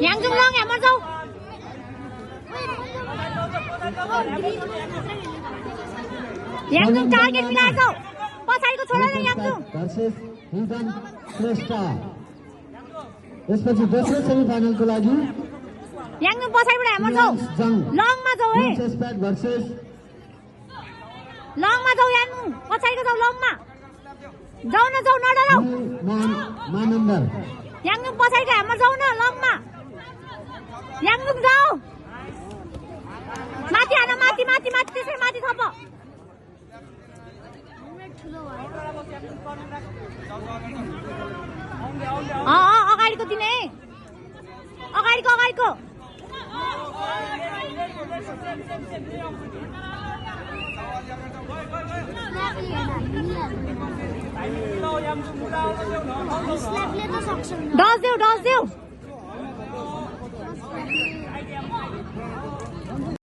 याङजुङ long hammer जाऊ याङजुङ target मिलाएर जाऊ पछाडिको छोडेर याङजुङ यसपछि दोस्रो सेमिफाइनलको लागि याङजुङ पछाडिबाट हेमर जाऊ लङमा जाऊ है लङमा जाऊ याङजुङ पछाडिको जाऊ लङमा जाऊ न जाऊ नडराऊ याङजुङ पछाडिको हेमर जाऊ न लङमा याङजुङ जाऊ माथि हान माथि माथि माथि त्यसै माथि थप अगाडिको दिने अगाडिको अगाडिको डस देऊ